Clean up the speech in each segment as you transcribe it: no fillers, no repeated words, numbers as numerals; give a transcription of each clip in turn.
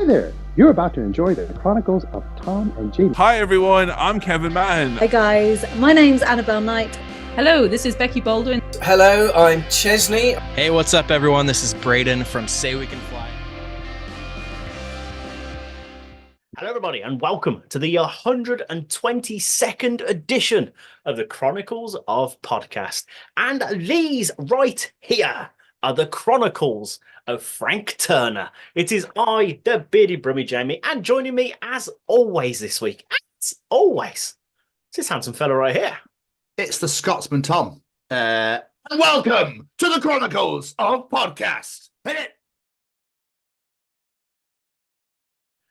Hi there, you're about to enjoy the Chronicles of Tom and Jamie. Hi everyone, I'm Kevin Mann. Hey guys, my name's Annabelle Knight. Hello, this is Becky Baldwin. Hello, I'm Chesney. Hey, what's up everyone? This is Braden from Say We Can Fly. Hello everybody and welcome to the 122nd edition of the Chronicles of Podcast. And these right here are the Chronicles of Frank Turner. It is I, the bearded Brummy Jamie, and joining me as always this week, it's this handsome fella right here. It's the Scotsman Tom. And welcome to the Chronicles of Podcast. Hit it!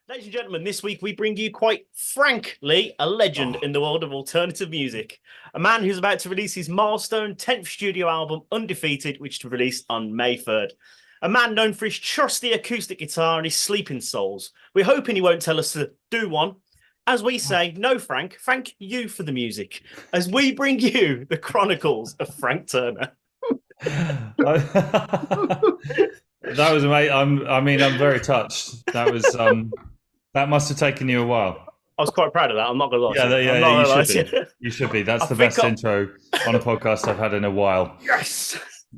Ladies and gentlemen, this week we bring you quite frankly a legend in the world of alternative music. A man who's about to release his milestone 10th studio album, Undefeated, which to release on May 3rd. A man known for his trusty acoustic guitar and his sleeping souls. We're hoping he won't tell us to do one. As we say, no, Frank, thank you for the music. As we bring you the Chronicles of Frank Turner. That was amazing. I'm very touched. That was that must have taken you a while. I was quite proud of that. I'm not going to lie. You should be. You should be. That's the best intro on a podcast I've had in a while. Yes.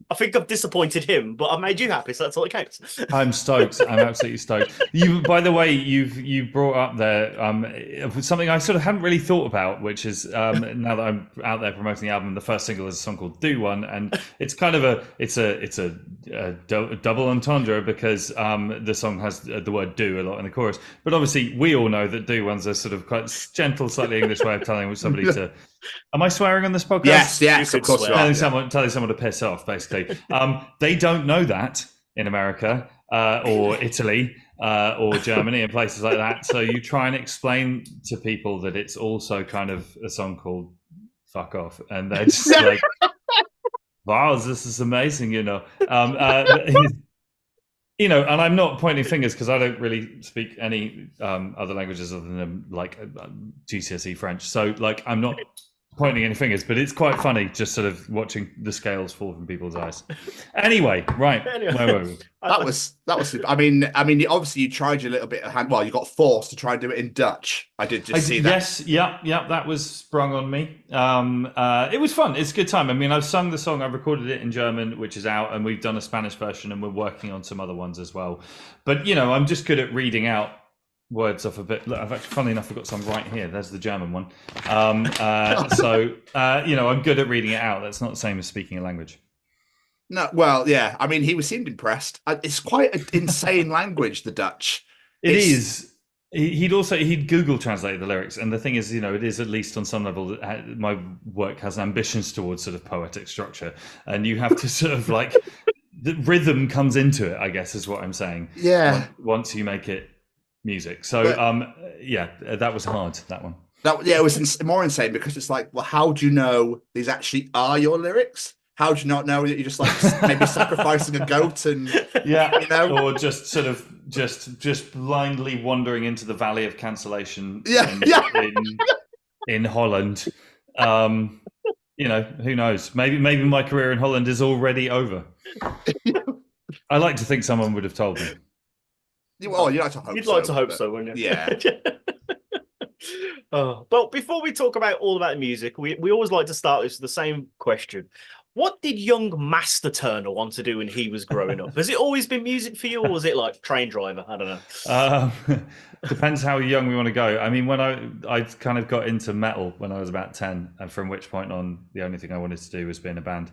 I think I've disappointed him, but I've made you happy, so that's all that counts. I'm stoked. I'm absolutely stoked. You, by the way, you brought up there something I sort of hadn't really thought about, which is now that I'm out there promoting the album, the first single is a song called "Do One," and it's kind of a double entendre because the song has the word "do" a lot in the chorus. But obviously, we all know that "do one's" a sort of quite gentle, slightly English way of telling somebody to. Am I swearing on this podcast? Yes, of course you are. Telling someone to piss off, basically. They don't know that in America or Italy or Germany and places like that. So you try and explain to people that it's also kind of a song called "Fuck Off," and they're just like, "Wow, this is amazing," you know. You know, and I'm not pointing fingers because I don't really speak any other languages other than like GCSE French. So like, I'm not pointing any fingers, but it's quite funny just sort of watching the scales fall from people's eyes. Anyway, right. Where were we? That was. I mean, obviously you tried your little bit of hand. Well, you got forced to try and do it in Dutch. I did see that. Yes, yeah, that was sprung on me. It was fun. It's a good time. I mean, I've sung the song. I've recorded it in German, which is out, and we've done a Spanish version, and we're working on some other ones as well. But you know, I'm just good at reading out words off a bit. Look, I've actually, funnily enough, I've got some right here. There's the German one. So you know, I'm good at reading it out. That's not the same as speaking a language. No, well, yeah. I mean, he seemed impressed. It's quite an insane language, the Dutch. It is. He'd Google translate the lyrics, and the thing is, you know, it is at least on some level that my work has ambitions towards sort of poetic structure, and you have to sort of like the rhythm comes into it, I guess, is what I'm saying. Yeah. Once you make it music, so yeah, that was hard. That one. It was more insane because it's like, well, how do you know these actually are your lyrics? How do you not know that you're just like maybe sacrificing a goat and you know, or just sort of just blindly wandering into the valley of cancellation in Holland? You know, who knows? Maybe my career in Holland is already over. I like to think someone would have told me. Well, you'd like to hope like to hope so, wouldn't you? Yeah. But before we talk about all about music, we always like to start this with the same question. What did young Master Turner want to do when he was growing up? Has it always been music for you, or was it like train driver? I don't know. Depends how young we want to go. I mean, when I kind of got into metal when I was about 10, and from which point on, the only thing I wanted to do was be in a band.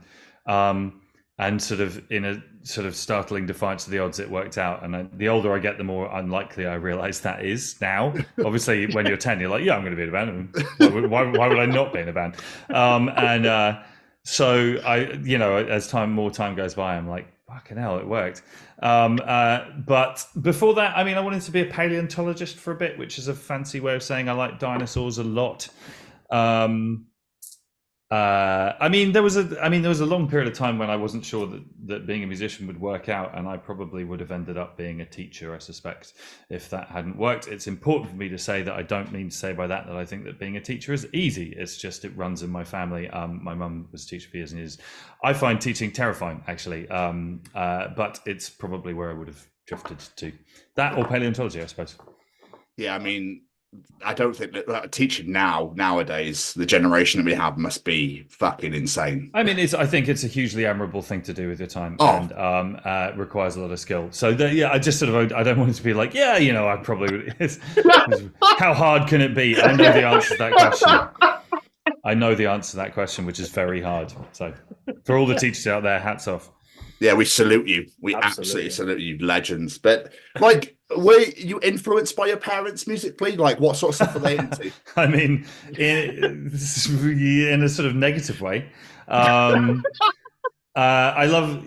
And sort of in a sort of startling defiance of the odds, it worked out. And the older I get, the more unlikely I realise that is now. Obviously, when you're 10, you're like, yeah, I'm going to be in a band. Why would I not be in a band? So I, you know, as more time goes by, I'm like, fucking hell, it worked. But before that, I mean, I wanted to be a paleontologist for a bit, which is a fancy way of saying I like dinosaurs a lot. I mean, there was a long period of time when I wasn't sure that being a musician would work out, and I probably would have ended up being a teacher, I suspect, if that hadn't worked. It's important for me to say that I don't mean to say by that I think that being a teacher is easy. It's just it runs in my family. My mum was a teacher for years and years. I find teaching terrifying, actually, but it's probably where I would have drifted to that or paleontology, I suppose. Yeah, I mean, I don't think that teaching nowadays, the generation that we have must be fucking insane. I mean, I think it's a hugely admirable thing to do with your time, and requires a lot of skill. So I just sort of, I don't want it to be like, I probably would. How hard can it be? I know the answer to that question. I know the answer to that question, which is very hard. So for all the teachers out there, hats off. Yeah, we salute you. We absolutely salute you, legends. But like, were you influenced by your parents musically? Like, what sort of stuff are they into? I mean, in a sort of negative way. I love,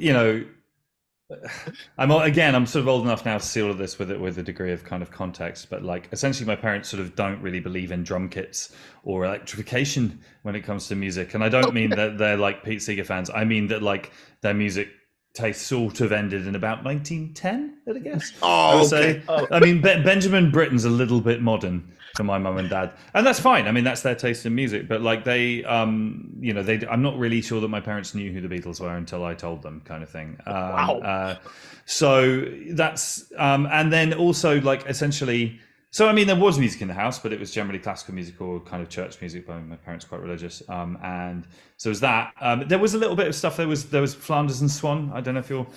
I'm sort of old enough now to see all of this with a degree of kind of context. But like, essentially, my parents sort of don't really believe in drum kits or electrification when it comes to music. And I don't mean that they're like Pete Seeger fans. I mean that like their music taste sort of ended in about 1910, I guess. I would say. I mean, Benjamin Britten's a little bit modern for my mum and dad, and that's fine. I mean, that's their taste in music. But like I'm not really sure that my parents knew who the Beatles were until I told them, kind of thing. Wow. So that's and then also like essentially. So, I mean, there was music in the house, but it was generally classical music or kind of church music. But my parents are quite religious. And so it was that. There was a little bit of stuff. There was Flanders and Swan. I don't know if you're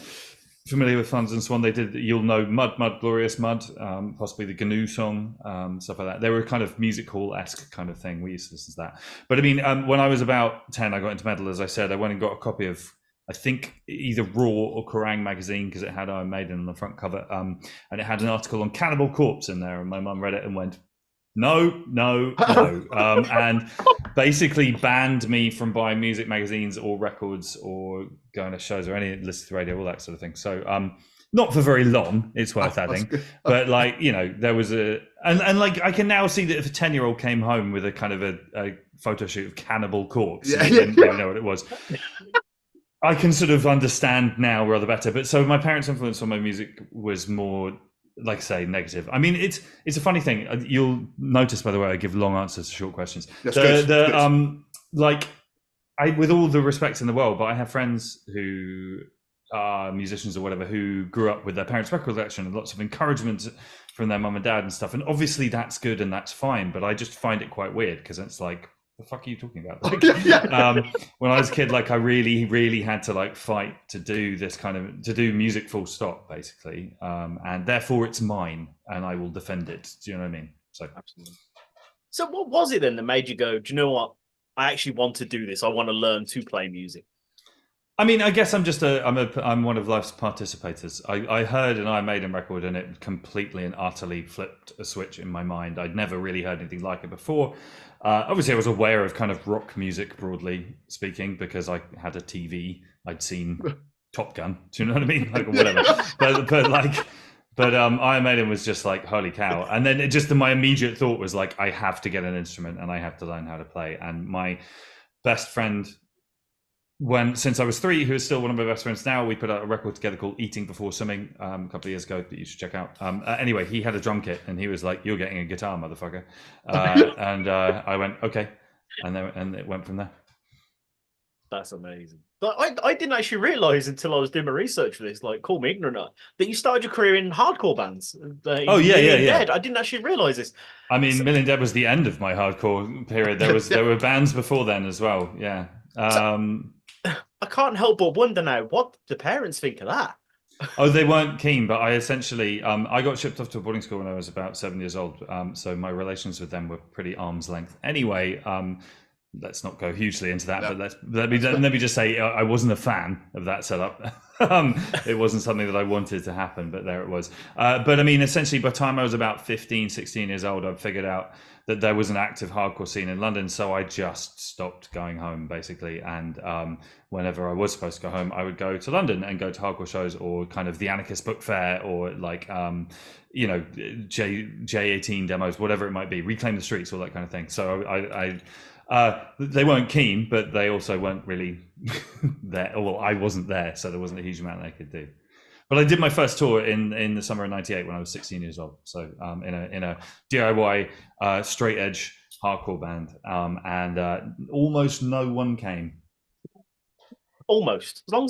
familiar with Flanders and Swan. They did, you'll know Mud, Glorious Mud, possibly the GNU song, stuff like that. They were kind of music hall-esque kind of thing. We used to listen to that. But I mean, when I was about 10, I got into metal, as I said. I went and got a copy of, I think, either Raw or Kerrang magazine, because it had Iron Maiden on the front cover, and it had an article on Cannibal Corpse in there, and my mum read it and went, no, and basically banned me from buying music magazines or records or going to shows or any listen to radio, all that sort of thing. So not for very long, it's worth adding, but like, there was and like I can now see that if a 10-year-old came home with a kind of a photo shoot of Cannibal Corpse, and didn't really know what it was, I can sort of understand now rather better. But so my parents' influence on my music was more, like I say, negative. I mean, it's a funny thing. You'll notice, by the way, I give long answers to short questions. With all the respect in the world, but I have friends who are musicians or whatever who grew up with their parents' record collection and lots of encouragement from their mum and dad and stuff. And obviously that's good and that's fine, but I just find it quite weird because it's like, the fuck are you talking about? Like, when I was a kid, like I really had to like fight to do this to do music full stop, basically. And therefore it's mine and I will defend it. Do you know what I mean? So absolutely. So what was it then that made you go, do you know what? I actually want to do this. I want to learn to play music. I mean, I guess I'm one of life's participators. I heard an Iron Maiden record and it completely and utterly flipped a switch in my mind. I'd never really heard anything like it before. Obviously, I was aware of kind of rock music, broadly speaking, because I had a TV. I'd seen Top Gun. Do you know what I mean? Like whatever. But Iron Maiden was just like, holy cow. And then my immediate thought was like, I have to get an instrument and I have to learn how to play. And my best friend, since I was 3, who is still one of my best friends now, we put out a record together called Eating Before Swimming a couple of years ago that you should check out. Anyway, he had a drum kit and he was like, you're getting a guitar, motherfucker. And I went, okay. And it went from there. That's amazing. But I didn't actually realise until I was doing my research for this, like, call me ignorant, that you started your career in hardcore bands. Yeah. I didn't actually realise this. I mean, Million Dead was the end of my hardcore period. There were bands before then as well. Yeah. I can't help but wonder now, what do parents think of that? Oh, they weren't keen, but I essentially, I got shipped off to a boarding school when I was about 7 years old. So my relations with them were pretty arm's length. Anyway, let's not go hugely into that, but let me just say I wasn't a fan of that setup. It wasn't something that I wanted to happen, but there it was. But I mean, essentially, by the time I was about 15, 16 years old, I figured out that there was an active hardcore scene in London. So I just stopped going home, basically. And whenever I was supposed to go home, I would go to London and go to hardcore shows or kind of the Anarchist Book Fair or like, J18 demos, whatever it might be, Reclaim the Streets, all that kind of thing. So they weren't keen, but they also weren't really there. Well, I wasn't there, so there wasn't a huge amount they could do. But I did my first tour in the summer of '98 when I was 16 years old. So in a DIY straight edge hardcore band, and almost no one came. Almost, as long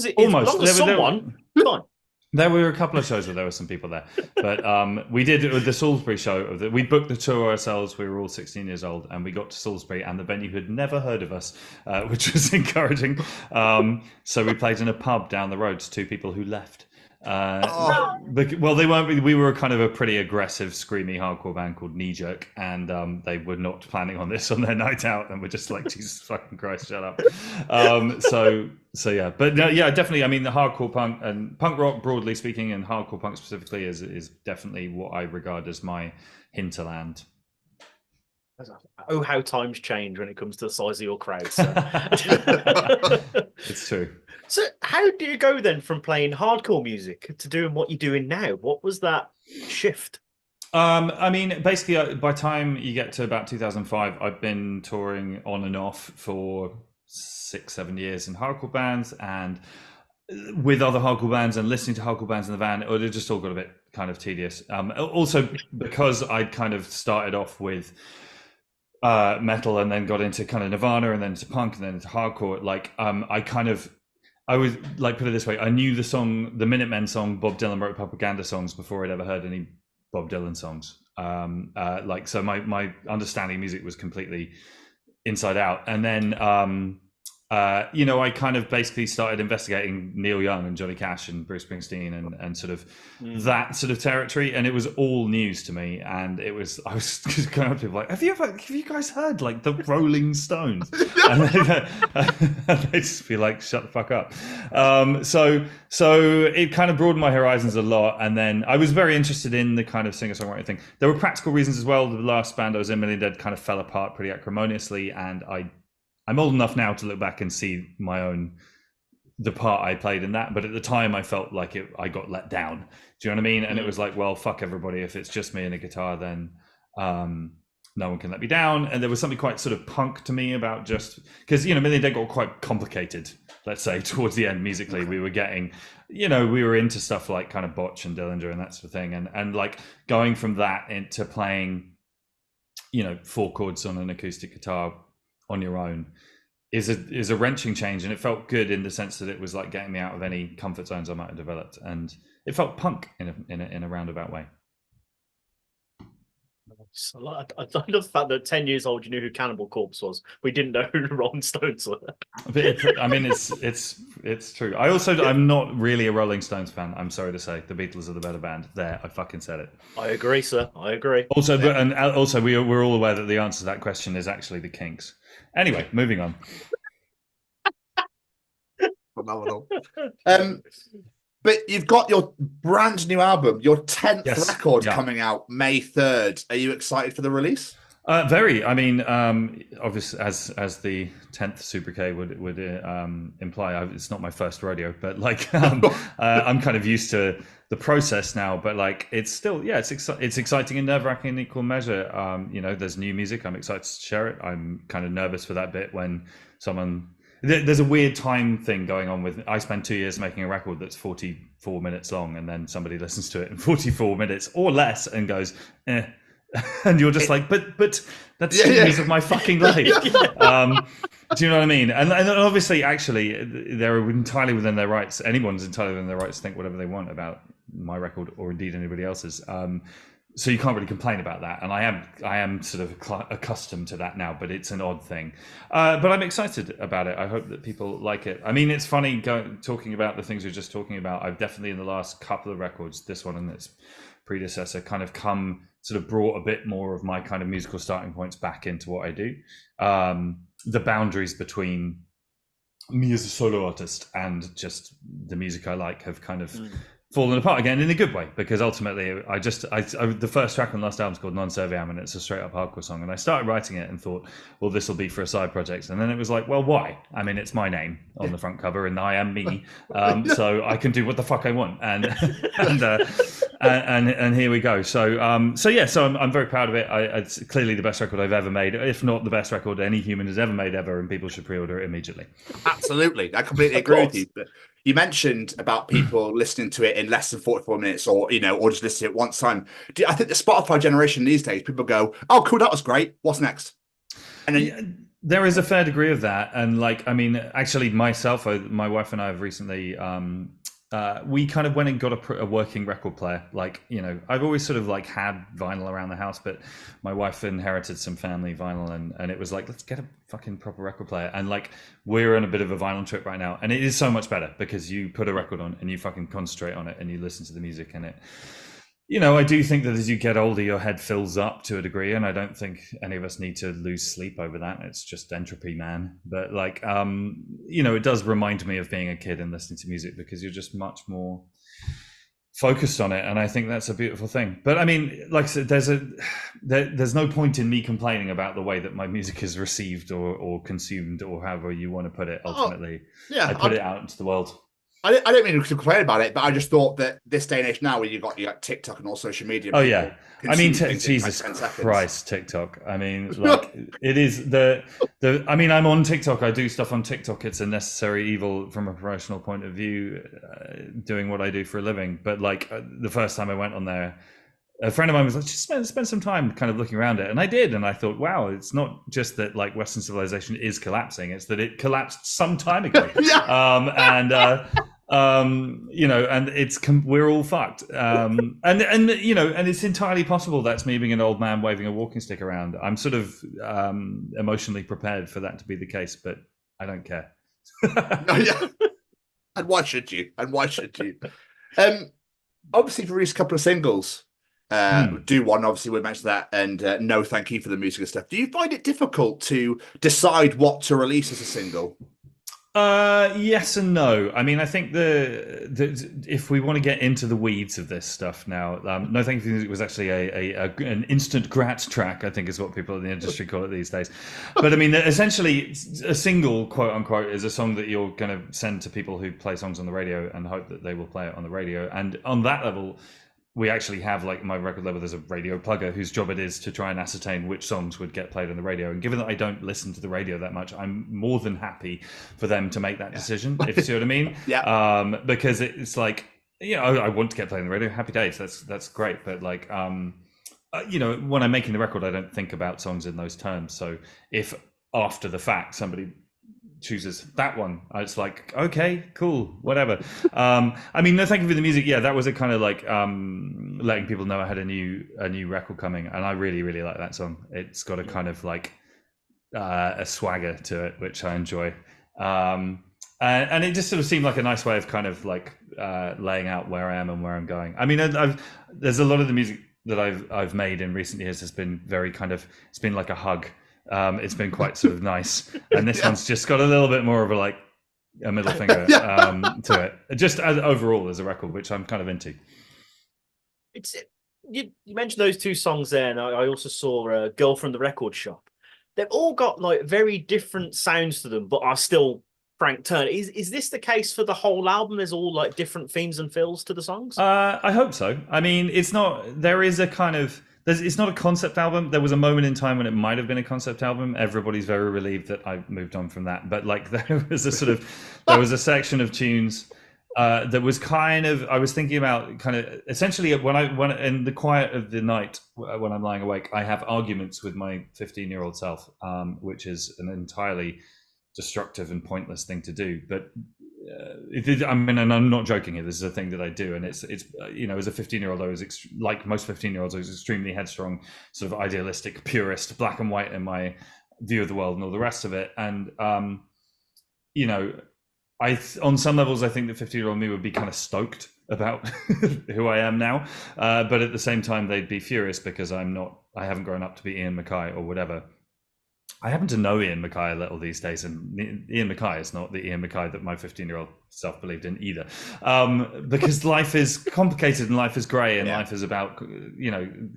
as someone, fine. There were a couple of shows where there were some people there, but we did it with the Salisbury show. We booked the tour ourselves. We were all 16 years old, and we got to Salisbury, and the venue had never heard of us, which was encouraging. So we played in a pub down the road to two people who left. Well, they weren't. We were kind of a pretty aggressive, screamy hardcore band called Knee Jerk, and they were not planning on this on their night out, and we're just like, Jesus fucking Christ, shut up. So yeah, but no, yeah, definitely. I mean, the hardcore punk and punk rock, broadly speaking, and hardcore punk specifically, is definitely what I regard as my hinterland. Oh, how times change when it comes to the size of your crowd. So. It's true. So how do you go then from playing hardcore music to doing what you're doing now? What was that shift? I mean, basically, by the time you get to about 2005, I've been touring on and off for 6-7 years in hardcore bands and with other hardcore bands and listening to hardcore bands in the van. It just all got a bit kind of tedious. Also, because I'd kind of started off with metal and then got into kind of Nirvana and then into punk and then into hardcore, like I would like put it this way. I knew the Minutemen song, Bob Dylan wrote propaganda songs before I'd ever heard any Bob Dylan songs. So my understanding of music was completely inside out. And then, I kind of basically started investigating Neil Young and Johnny Cash and Bruce Springsteen and sort of that sort of territory. And it was all news to me. And I was just going up to people like, have you guys heard like the Rolling Stones? And they'd just be like, shut the fuck up. So it kind of broadened my horizons a lot. And then I was very interested in the kind of singer-songwriting thing. There were practical reasons as well. The last band I was in, Million Dead, kind of fell apart pretty acrimoniously. And I'm old enough now to look back and see the part I played in that. But at the time I felt like I got let down. Do you know what I mean? And it was like, well, fuck everybody. If it's just me and a guitar, then no one can let me down. And there was something quite sort of punk to me about just because, Million Dead got quite complicated, let's say, towards the end musically. We were getting, we were into stuff like kind of Botch and Dillinger and that sort of thing. And like going from that into playing, 4 chords on an acoustic guitar on your own is a wrenching change, and it felt good in the sense that it was like getting me out of any comfort zones I might have developed, and it felt punk in a roundabout way. I love the fact that 10 years old you knew who Cannibal Corpse was. We didn't know who the Rolling Stones were. I mean, it's true. I'm not really a Rolling Stones fan. I'm sorry to say, the Beatles are the better band. There, I fucking said it. I agree, sir. I agree. Also, we're all aware that the answer to that question is actually the Kinks. Anyway, moving on. Phenomenal. But you've got your brand new album, your 10th record coming out May 3rd. Are you excited for the release? Very. I mean, obviously, as the 10th Super-K would imply, it's not my first rodeo, but like I'm kind of used to the process now. But like, it's still, it's exciting and nerve-wracking in equal measure. There's new music. I'm excited to share it. I'm kind of nervous for that bit when there's a weird time thing going on with. I spent 2 years making a record that's 44 minutes long, and then somebody listens to it in 44 minutes or less and goes, eh. And you're just like, but that's 2 years of my fucking life. Do you know what I mean? And obviously, actually, they're entirely within their rights. Anyone's entirely within their rights to think whatever they want about my record or indeed anybody else's. So you can't really complain about that. And I am sort of accustomed to that now, but it's an odd thing. But I'm excited about it. I hope that people like it. I mean, it's funny talking about the things we're just talking about. I've definitely in the last couple of records, this one and its predecessor, kind of brought a bit more of my kind of musical starting points back into what I do. The boundaries between me as a solo artist and just the music I like have kind of fallen apart again in a good way, because ultimately the first track on the last album is called Non Serviam, and it's a straight up hardcore song, and I started writing it and thought, well, this will be for a side project, and then it was like, well, why? I mean, it's my name on the front cover and I am me, so I can do what the fuck I want, and here we go. So I'm very proud of it. It's clearly the best record I've ever made, if not the best record any human has ever made ever, and people should pre-order it immediately. Absolutely, I completely agree with you. But you mentioned about people listening to it in less than 44 minutes, or just listening to it once time. I think the Spotify generation these days, people go, "Oh, cool, that was great. What's next?" And then there is a fair degree of that, and like, I mean, actually, myself, my wife and I have recently we kind of went and got a working record player. Like, I've always sort of like had vinyl around the house, but my wife inherited some family vinyl, and it was like, let's get a fucking proper record player. And like, we're on a bit of a vinyl trip right now, and it is so much better because you put a record on and you fucking concentrate on it and you listen to the music in it. I do think that as you get older, your head fills up to a degree, and I don't think any of us need to lose sleep over that. It's just entropy, man. But like, it does remind me of being a kid and listening to music because you're just much more focused on it, and I think that's a beautiful thing. But I mean, like I said, there's no point in me complaining about the way that my music is received or consumed, or however you want to put it. Ultimately, I put it out into the world. I don't mean to complain about it, but I just thought that this day and age now, where you got TikTok and all social media. Oh yeah, I mean, Jesus Christ, TikTok. I mean, like it is the. I mean, I'm on TikTok. I do stuff on TikTok. It's a necessary evil from a professional point of view, doing what I do for a living. But like the first time I went on there, a friend of mine was like, just spend some time kind of looking around it. And I did. And I thought, wow, it's not just that like Western civilization is collapsing. It's that it collapsed some time ago. And we're all fucked. And it's entirely possible that's me being an old man waving a walking stick around. I'm sort of emotionally prepared for that to be the case, but I don't care. And why should you? Obviously, you've released a couple of singles. Do one, obviously we mentioned that, and No Thank You for the music and stuff. Do you find it difficult to decide what to release as a single? Yes and no. I mean, I think if we want to get into the weeds of this stuff now, No Thank You for the Music was actually an instant grat track, I think is what people in the industry call it these days. But I mean, essentially, a single, quote unquote, is a song that you're going to send to people who play songs on the radio and hope that they will play it on the radio. And on that level, we actually have, like, my record label, there's a radio plugger whose job it is to try and ascertain which songs would get played on the radio. And given that I don't listen to the radio that much, I'm more than happy for them to make that decision, if you see what I mean. Because it's like, I want to get played on the radio, happy days, that's great. But like, when I'm making the record, I don't think about songs in those terms. So if after the fact somebody chooses that one, it's like, okay, cool, whatever. I mean, No Thank You for the Music, that was a kind of like letting people know I had a new record coming, and I really, really like that song. It's got a kind of like a swagger to it, which I enjoy, and it just sort of seemed like a nice way of kind of like laying out where I am and where I'm going. I mean, there's a lot of the music that I've made in recent years has been very kind of, it's been like a hug. It's been quite sort of nice, and this one's just got a little bit more of a middle finger to it. Just as overall as a record, which I'm kind of into. You mentioned those two songs there, and I also saw "Girl from the Record Shop." They've all got like very different sounds to them, but are still Frank Turner. Is this the case for the whole album? There's all like different themes and feels to the songs. I hope so. I mean, it's not. There is a kind of. It's not a concept album. There was a moment in time when it might have been a concept album. Everybody's very relieved that I moved on from that. But like, there was a section of tunes that was kind of, I was thinking about kind of essentially when in the quiet of the night when I'm lying awake, I have arguments with my 15-year-old self, which is an entirely destructive and pointless thing to do. But I mean, and I'm not joking here. This is a thing that I do, and it's as a 15-year-old, I was like most 15-year-olds, I was extremely headstrong, sort of idealistic, purist, black and white in my view of the world and all the rest of it. And on some levels, I think the 15-year-old me would be kind of stoked about who I am now, but at the same time, they'd be furious because I haven't grown up to be Ian Mackay or whatever. I happen to know Ian Mackay a little these days, and Ian Mackay is not the Ian Mackay that my 15-year-old self believed in either, because life is complicated and life is grey, and life is about,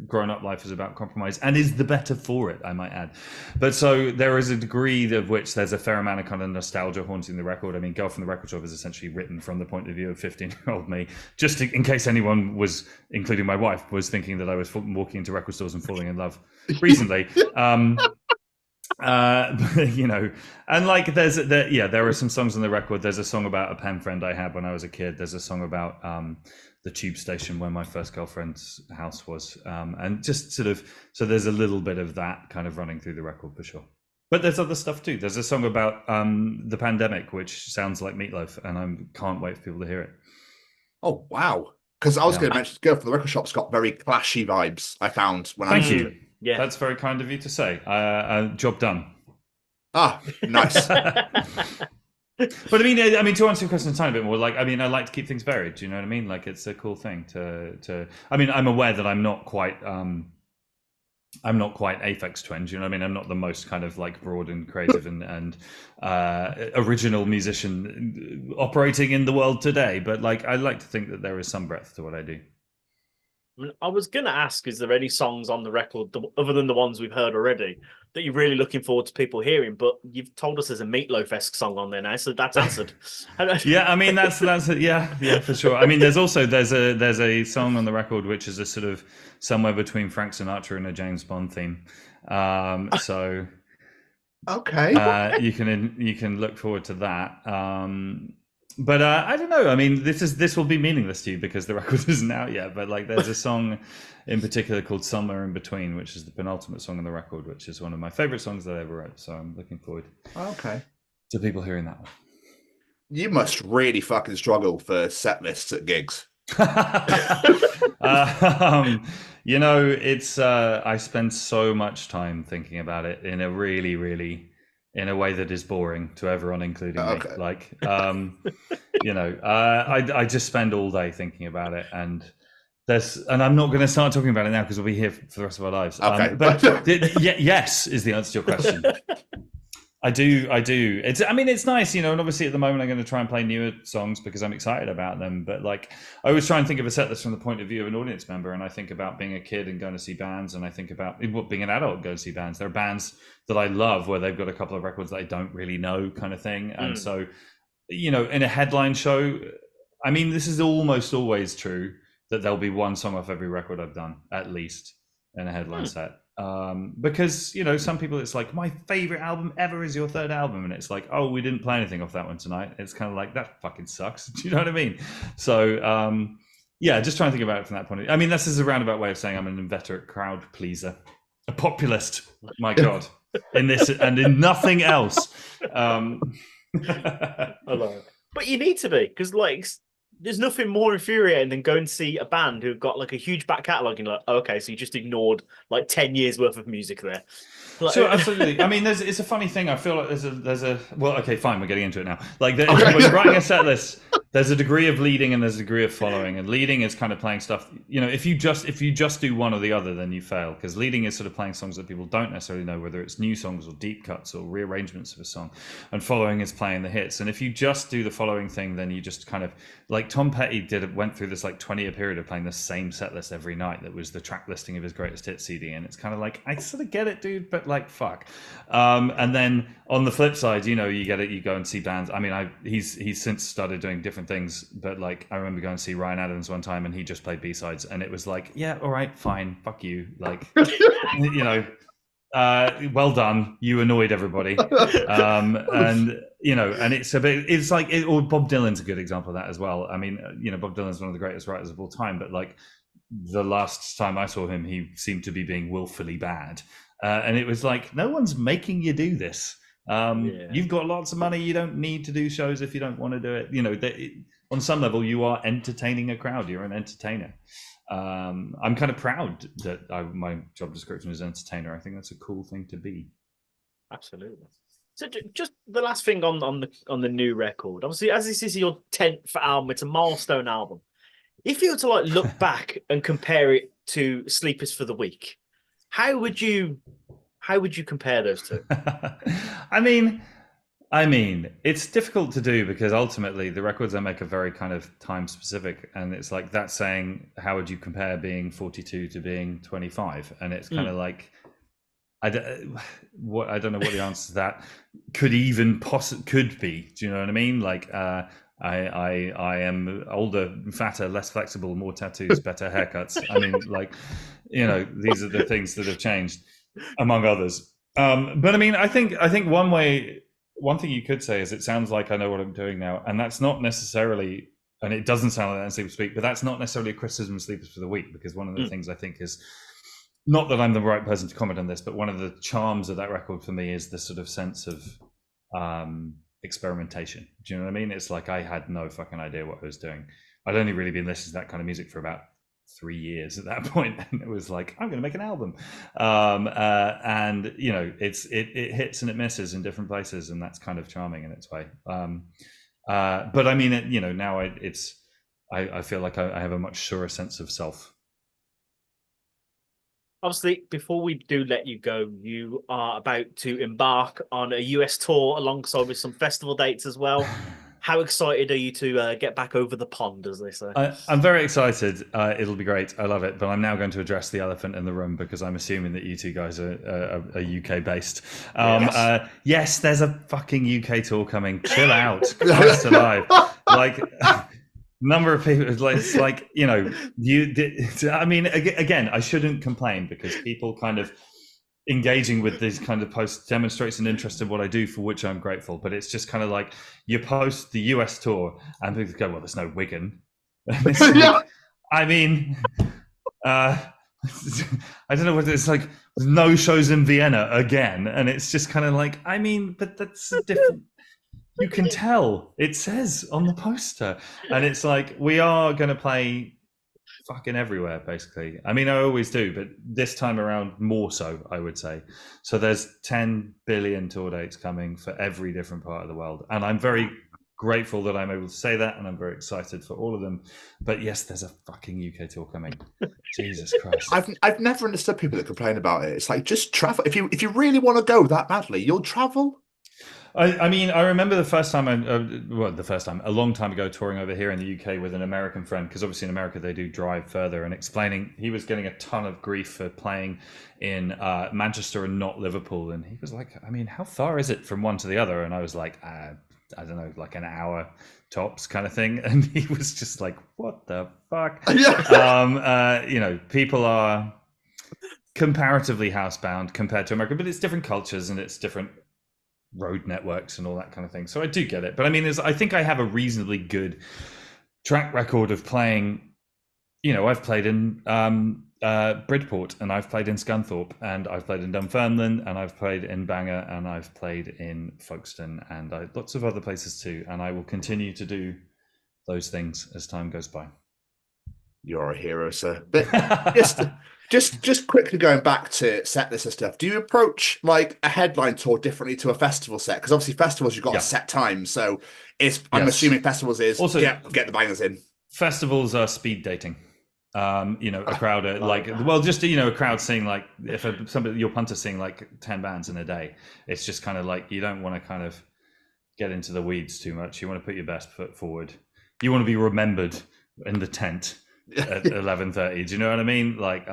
grown up life is about compromise, and is the better for it, I might add. But so there is a degree of which there's a fair amount of kind of nostalgia haunting the record. I mean, Girl from the Record Shop is essentially written from the point of view of 15-year-old me, just in case anyone was, including my wife, was thinking that I was walking into record stores and falling in love recently. And like there are some songs on the record. There's a song about a pen friend I had when I was a kid. There's a song about the tube station where my first girlfriend's house was, and just sort of, so there's a little bit of that kind of running through the record for sure. But there's other stuff too. There's a song about the pandemic, which sounds like Meatloaf, and I can't wait for people to hear it. Oh, wow. Because I was Yeah. going to mention, Girl from the Record Shop's got very clashy vibes, I found when I Thank listened you. to it. Yeah. That's very kind of you to say. Job done. Ah, nice. But I mean, to answer your question a tiny bit more, like, I mean, I like to keep things varied. Do you know what I mean? Like, it's a cool thing to. I mean, I'm aware that I'm not quite Aphex Twin. Do you know what I mean? I'm not the most kind of like broad and creative and original musician operating in the world today. But like, I like to think that there is some breadth to what I do. I was going to ask, is there any songs on the record, other than the ones we've heard already, that you're really looking forward to people hearing? But you've told us there's a Meatloaf-esque song on there now, so that's answered. Yeah, I mean, that's yeah, for sure. I mean, there's a song on the record which is a sort of somewhere between Frank Sinatra and a James Bond theme. So Okay. you can look forward to that. But I don't know. I mean, this will be meaningless to you because the record isn't out yet. But like, there's a song in particular called "Somewhere in Between," which is the penultimate song on the record, which is one of my favorite songs that I ever wrote. So I'm looking forward to people hearing that one. You must really fucking struggle for set lists at gigs. It's I spend so much time thinking about it in a really, really, in a way that is boring to everyone, including me. Like, I just spend all day thinking about it, and I'm not going to start talking about it now because we'll be here for the rest of our lives. Okay. Yes is the answer to your question. I do. It's nice, and obviously at the moment I'm going to try and play newer songs because I'm excited about them. But like, I always try and think of a set list from the point of view of an audience member. And I think about being a kid and going to see bands, and I think about being an adult and going to see bands. There are bands that I love where they've got a couple of records that I don't really know, kind of thing. And so, in a headline show, I mean, this is almost always true that there'll be one song off every record I've done, at least, in a headline set. Because some people, it's like, my favorite album ever is your third album, and it's like, oh, we didn't play anything off that one tonight. It's kind of like, that fucking sucks. Do you know what I mean? So just trying to think about it from that point of view. I mean, this is a roundabout way of saying I'm an inveterate crowd pleaser, a populist, my god, in this and in nothing else. But you need to be, because like, there's nothing more infuriating than going to see a band who've got like a huge back catalogue and like, oh, okay, so you just ignored like 10 years worth of music there. Like, sure, absolutely. I mean, it's a funny thing. I feel like there's a well, okay, fine, we're getting into it now. Like, when you're writing a set list, there's a degree of leading and there's a degree of following. And leading is kind of playing stuff. If you just do one or the other, then you fail, because leading is sort of playing songs that people don't necessarily know, whether it's new songs or deep cuts or rearrangements of a song. And following is playing the hits. And if you just do the following thing, then you just kind of, like Tom Petty went through this like 20-year period of playing the same set list every night. That was the track listing of his greatest hits CD. And it's kind of like, I sort of get it, dude, but like, fuck. And then on the flip side, you get it, you go and see bands. I mean, he's since started doing different things, but like, I remember going to see Ryan Adams one time and he just played B-sides, and it was like, yeah, all right, fine, fuck you. Like, well done, you annoyed everybody. And it's a bit, it's like, or Bob Dylan's a good example of that as well. I mean, Bob Dylan's one of the greatest writers of all time, but like, the last time I saw him, he seemed to be being willfully bad. And it was like, no one's making you do this. You've got lots of money. You don't need to do shows if you don't want to do it. On some level, you are entertaining a crowd. You're an entertainer. I'm kind of proud that my job description is entertainer. I think that's a cool thing to be. Absolutely. So just the last thing on the new record. Obviously, as this is your 10th album, it's a milestone album. If you were to like look back and compare it to Sleepers for the Week, how would you compare those two? I mean, it's difficult to do because ultimately the records I make are very kind of time specific, and it's like that saying, how would you compare being 42 to being 25? And it's kind of like, I don't know what the answer to that could be. Do you know what I mean? Like, I am older, fatter, less flexible, more tattoos, better haircuts. I mean, like, these are the things that have changed, among others. But I mean, I think one thing you could say is, it sounds like I know what I'm doing now, and that's not necessarily, and it doesn't sound like that in Sleepers for the Week, but that's not necessarily a criticism of Sleepers for the Week, because one of the things I think is, not that I'm the right person to comment on this, but one of the charms of that record for me is the sort of sense of experimentation. Do you know what I mean? It's like, I had no fucking idea what I was doing. I'd only really been listening to that kind of music for about 3 years at that point, and it was like, I'm going to make an album. And it hits and it misses in different places, and that's kind of charming in its way. But I mean, now I feel like I have a much surer sense of self. Obviously, before we do let you go, you are about to embark on a US tour alongside with some festival dates as well. How excited are you to get back over the pond, as they say? I'm very excited. It'll be great. I love it. But I'm now going to address the elephant in the room, because I'm assuming that you two guys are UK based. Yes, there's a fucking UK tour coming. Chill out. Christ alive. Like, number of people, it's like, I mean, again, I shouldn't complain, because people kind of engaging with these kind of posts demonstrates an interest in what I do, for which I'm grateful. But it's just kind of like, you post the US tour and people go, well, there's no Wigan. I mean, I don't know whether it's like no shows in Vienna again. And it's just kind of like, I mean, but that's a different, you can tell, it says on the poster. And it's like, we are going to play fucking everywhere, basically. I mean, I always do, but this time around more so, I would say. So there's 10 billion tour dates coming for every different part of the world, and I'm very grateful that I'm able to say that, and I'm very excited for all of them. But yes, there's a fucking UK tour coming. Jesus Christ. I've never understood people that complain about it. It's like, just travel. If you really want to go that badly, you'll travel. I mean, I remember the first time, a long time ago, touring over here in the UK with an American friend, because obviously in America they do drive further, and explaining he was getting a ton of grief for playing in Manchester and not Liverpool. And he was like, I mean, how far is it from one to the other? And I was like, I don't know, like an hour tops kind of thing. And he was just like, what the fuck? People are comparatively housebound compared to America, but it's different cultures and it's different road networks and all that kind of thing. So I do get it. But I mean, I think I have a reasonably good track record of playing. I've played in Bridport, and I've played in Scunthorpe, and I've played in Dunfermline, and I've played in Bangor, and I've played in Folkestone, and lots of other places too. And I will continue to do those things as time goes by. You're a hero, sir. But just quickly going back to set list and stuff, do you approach like a headline tour differently to a festival set? Because obviously festivals, you've got a set time. So I'm assuming festivals is also get the bangers in. Festivals are speed dating. A crowd a crowd seeing, like, if your punter's seeing like 10 bands in a day, it's just kind of like, you don't want to kind of get into the weeds too much. You want to put your best foot forward. You want to be remembered in the tent at 11:30. Do you know what I mean? Like,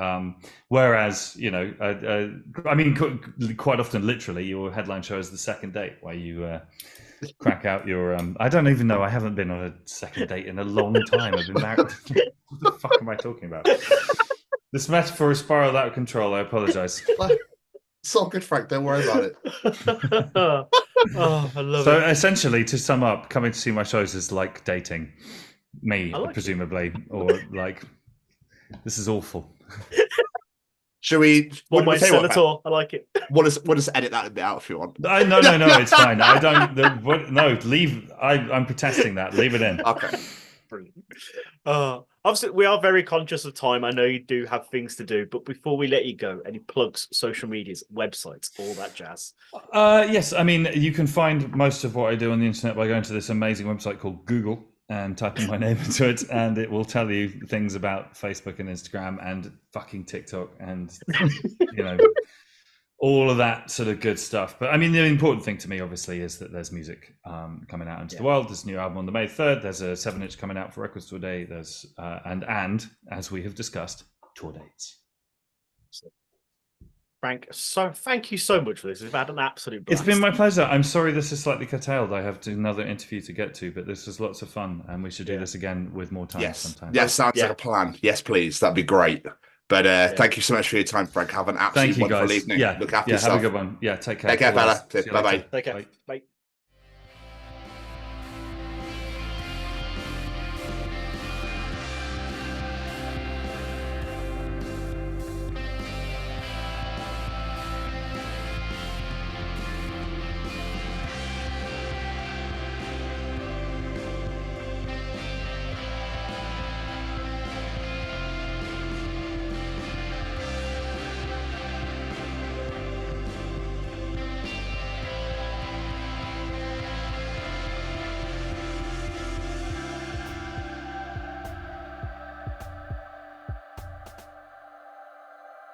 whereas I mean, quite often, literally, your headline show is the second date, where you crack out your. I don't even know. I haven't been on a second date in a long time. I've been married. What the fuck am I talking about? This metaphor is spiraled out of control. I apologize. It's all good, Frank. Don't worry about it. I love it. So essentially, to sum up, coming to see my shows is like dating me, presumably, or like, this is awful. Should we? One way senator. I like it. We'll just edit that a bit out if you want. No, it's fine. I don't. No, leave. I'm protesting that. Leave it in. Okay. Brilliant. Obviously, we are very conscious of time. I know you do have things to do, but before we let you go, any plugs, social medias, websites, all that jazz? Yes, I mean, you can find most of what I do on the internet by going to this amazing website called Google and typing my name into it, and it will tell you things about Facebook and Instagram and fucking TikTok and all of that sort of good stuff. But I mean, the important thing to me, obviously, is that there's music coming out into the world. There's a new album on the May 3rd. There's a 7-inch coming out for Records Tour Day. There's and as we have discussed, tour dates. Frank, so thank you so much for this. We've had an absolute blast. It's been my pleasure. I'm sorry this is slightly curtailed. I have another interview to get to, but this was lots of fun, and we should do this again with more time sometime. Yes, sounds like a plan. Yes, please. That'd be great. But thank you so much for your time, Frank. Have an absolutely wonderful evening. Yeah. Look after yourself. Have a good one. Yeah, take care. Take care, fella. Bye-bye. Take care. Bye.